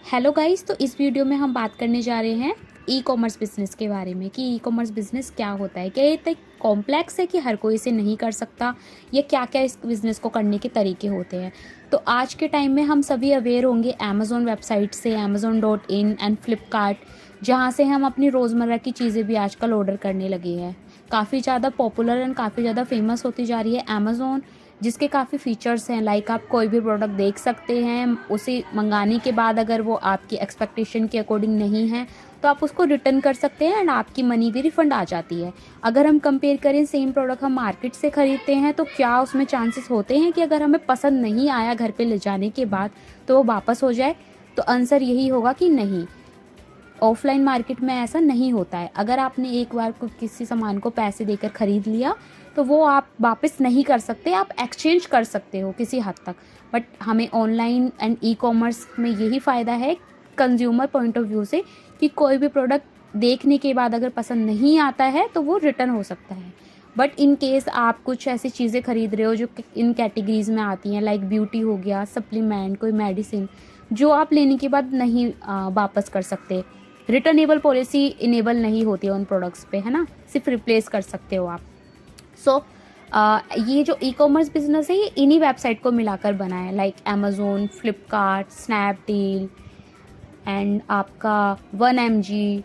Hello guys, तो इस video में हम बात करने जा रहे हैं ई कॉमर्स बिजनेस के बारे में कि ई कॉमर्स बिजनेस क्या होता है। क्या ये इतना कॉम्प्लेक्स है कि हर कोई इसे नहीं कर सकता, या क्या क्या इस बिज़नेस को करने के तरीके होते हैं। तो आज के टाइम में हम सभी अवेयर होंगे अमेज़ोन वेबसाइट से, amazon.in एंड फ्लिपकार्ट, जहाँ से हम अपनी रोज़मर्रा की चीज़ें भी आजकल ऑर्डर करने लगे हैं। काफ़ी ज़्यादा पॉपुलर एंड काफ़ी ज़्यादा फेमस होती जा रही है अमेज़ोन, जिसके काफ़ी फ़ीचर्स हैं। लाइक आप कोई भी प्रोडक्ट देख सकते हैं, उसे मंगाने के बाद अगर वो आपकी एक्सपेक्टेशन के अकॉर्डिंग नहीं है तो आप उसको रिटर्न कर सकते हैं एंड आपकी मनी भी रिफ़ंड आ जाती है। अगर हम कंपेयर करें, सेम प्रोडक्ट हम मार्केट से ख़रीदते हैं तो क्या उसमें चांसेस होते हैं कि अगर हमें पसंद नहीं आया घर पे ले जाने के बाद तो वो वापस हो जाए? तो आंसर यही होगा कि नहीं। ऑफलाइन मार्केट में ऐसा नहीं होता है। अगर आपने एक बार किसी सामान को पैसे देकर ख़रीद लिया तो वो आप वापस नहीं कर सकते, आप एक्सचेंज कर सकते हो किसी हद तक। बट हमें ऑनलाइन एंड ई कॉमर्स में यही फ़ायदा है कंज्यूमर पॉइंट ऑफ व्यू से कि कोई भी प्रोडक्ट देखने के बाद अगर पसंद नहीं आता है तो वो रिटर्न हो सकता है। बट इन केस आप कुछ ऐसी चीज़ें खरीद रहे हो जो इन कैटेगरीज में आती हैं, लाइक ब्यूटी हो गया, सप्लीमेंट, कोई मेडिसिन, जो आप लेने के बाद नहीं वापस कर सकते, रिटर्नेबल पॉलिसी इनेबल नहीं होती है उन प्रोडक्ट्स पे, है ना, सिर्फ रिप्लेस कर सकते हो आप। सो ये जो ई कॉमर्स बिजनेस है ये इन्हीं वेबसाइट को मिलाकर बना है, like Amazon, Flipkart, Snapdeal and आपका 1mg,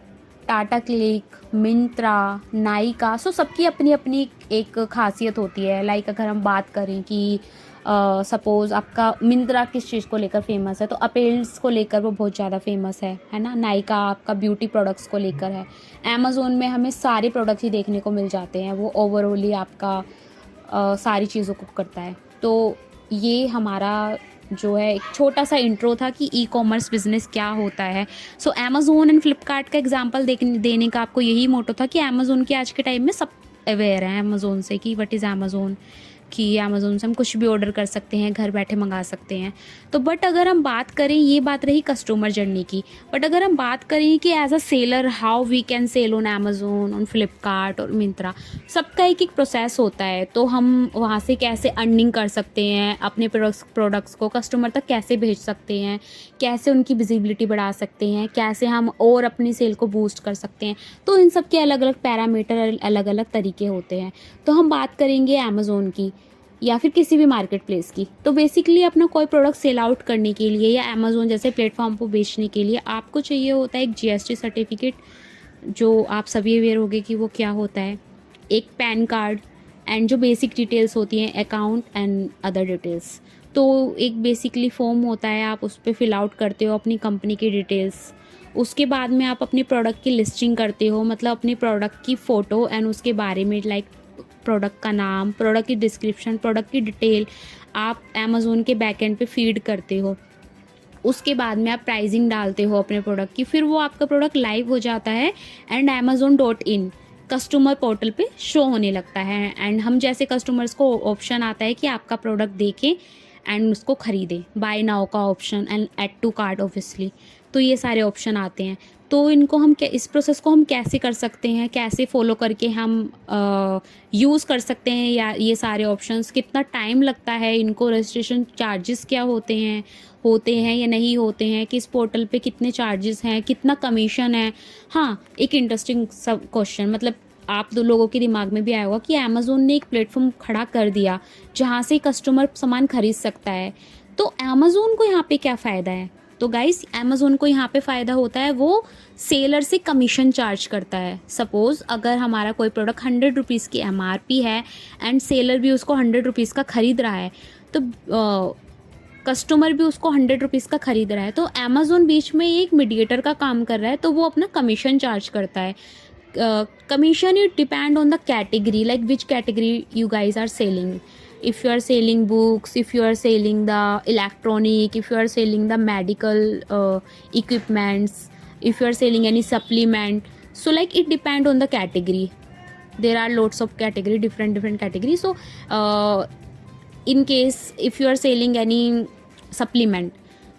टाटा क्लिक, मिंत्रा, नाइका। सो सबकी अपनी अपनी एक खासियत होती है। लाइक अगर हम बात करें कि सपोज़ आपका मिंत्रा किस चीज़ को लेकर फेमस है, तो अपेल्स को लेकर वो बहुत ज़्यादा फेमस है ना। नाइका आपका ब्यूटी प्रोडक्ट्स को लेकर है। अमेज़ोन में हमें सारे प्रोडक्ट्स ही देखने को मिल जाते हैं, वो ओवरऑल ही आपका सारी चीज़ों को करता है। तो ये हमारा जो है एक छोटा सा इंट्रो था कि ई कॉमर्स बिजनेस क्या होता है। सो अमेज़ोन एंड फ्लिपकार्ट का एग्जांपल देने का आपको यही मोटो था कि अमेज़ोन के आज के टाइम में सब अवेयर हैं अमेज़ोन से कि व्हाट इज़ अमेज़ोन, कि अमेज़ोन से हम कुछ भी ऑर्डर कर सकते हैं, घर बैठे मंगा सकते हैं। तो बट अगर हम बात करें, ये बात रही कस्टमर जर्नी की, बट अगर हम बात करें कि as a seller how we can sell on Amazon, on Flipkart और मिंत्रा, सबका एक एक प्रोसेस होता है। तो हम वहाँ से कैसे अर्निंग कर सकते हैं, अपने प्रोडक्ट्स को कस्टमर तक कैसे भेज सकते हैं, कैसे उनकी विजिबिलिटी बढ़ा सकते हैं, कैसे हम और अपनी सेल को बूस्ट कर सकते हैं। तो इन सब के अलग अलग पैरामीटर, अलग अलग तरीके होते हैं। तो हम बात करेंगे अमेज़ोन की या फिर किसी भी मार्केट प्लेस की। तो बेसिकली अपना कोई प्रोडक्ट सेल आउट करने के लिए या अमेज़ोन जैसे प्लेटफॉर्म को बेचने के लिए आपको चाहिए होता है एक जीएसटी सर्टिफिकेट, जो आप सभी अवेयर होंगे कि वो क्या होता है, एक पैन कार्ड एंड जो बेसिक डिटेल्स होती हैं अकाउंट एंड अदर डिटेल्स। तो एक बेसिकली फॉर्म होता है, आप उस पर फिल आउट करते हो अपनी कंपनी की डिटेल्स। उसके बाद में आप अपने प्रोडक्ट की लिस्टिंग करते हो, मतलब अपने प्रोडक्ट की फ़ोटो एंड उसके बारे में, लाइक प्रोडक्ट का नाम, प्रोडक्ट की डिस्क्रिप्शन, प्रोडक्ट की डिटेल आप अमेज़ोन के बैकएंड पे फीड करते हो। उसके बाद में आप प्राइसिंग डालते हो अपने प्रोडक्ट की, फिर वो आपका प्रोडक्ट लाइव हो जाता है एंड amazon.in कस्टमर पोर्टल पे शो होने लगता है। एंड हम जैसे कस्टमर्स को ऑप्शन आता है कि आपका प्रोडक्ट देखें एंड उसको ख़रीदें, बाय नाउ का option and add to cart obviously. तो ये सारे ऑप्शन आते हैं। तो इनको हम इस प्रोसेस को हम कैसे कर सकते हैं, कैसे फॉलो करके हम यूज़ कर सकते हैं, या ये सारे ऑप्शंस, कितना टाइम लगता है इनको, रजिस्ट्रेशन चार्जेस क्या होते हैं या नहीं होते हैं, किस पोर्टल पे कितने चार्जेस हैं, कितना कमीशन है। हाँ, एक इंटरेस्टिंग सब क्वेश्चन, मतलब आप दो लोगों के दिमाग में भी आया होगा कि अमेज़ोन ने एक प्लेटफॉर्म खड़ा कर दिया जहाँ से कस्टमर सामान खरीद सकता है। तो अमेज़ोन को यहाँ पे क्या फ़ायदा है? तो गाइस, अमेज़ोन को यहाँ पे फ़ायदा होता है, वो सेलर से कमीशन चार्ज करता है। सपोज़ अगर हमारा कोई प्रोडक्ट 100 रुपीज़ की एमआरपी है एंड सेलर भी उसको 100 रुपीज़ का ख़रीद रहा है, तो कस्टमर भी उसको 100 रुपीज़ का ख़रीद रहा है, तो अमेज़ोन बीच में एक मीडिएटर का काम कर रहा है, तो वो अपना कमीशन चार्ज करता है। Commission it depend on the category, like which category you guys are selling. If you are selling books, if you are selling the electronic, if you are selling the medical equipments, if you are selling any supplement, so like it depend on the category. There are lots of category, different categories. So in case if you are selling any supplement,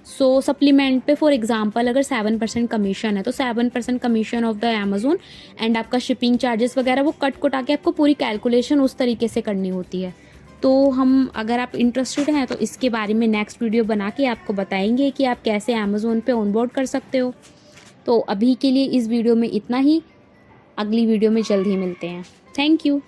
so supplement पे for example अगर 7% commission है तो 7% commission of the Amazon and आपका shipping charges वगैरह वो cut के आपको पूरी कैलकुलेशन उस तरीके से करनी होती है। तो हम अगर आप इंटरेस्टेड हैं तो इसके बारे में नेक्स्ट वीडियो बना के आपको बताएंगे कि आप कैसे अमेज़ोन पे ऑनबोर्ड कर सकते हो। तो अभी के लिए इस वीडियो में इतना ही, अगली वीडियो में जल्द ही मिलते हैं। Thank you.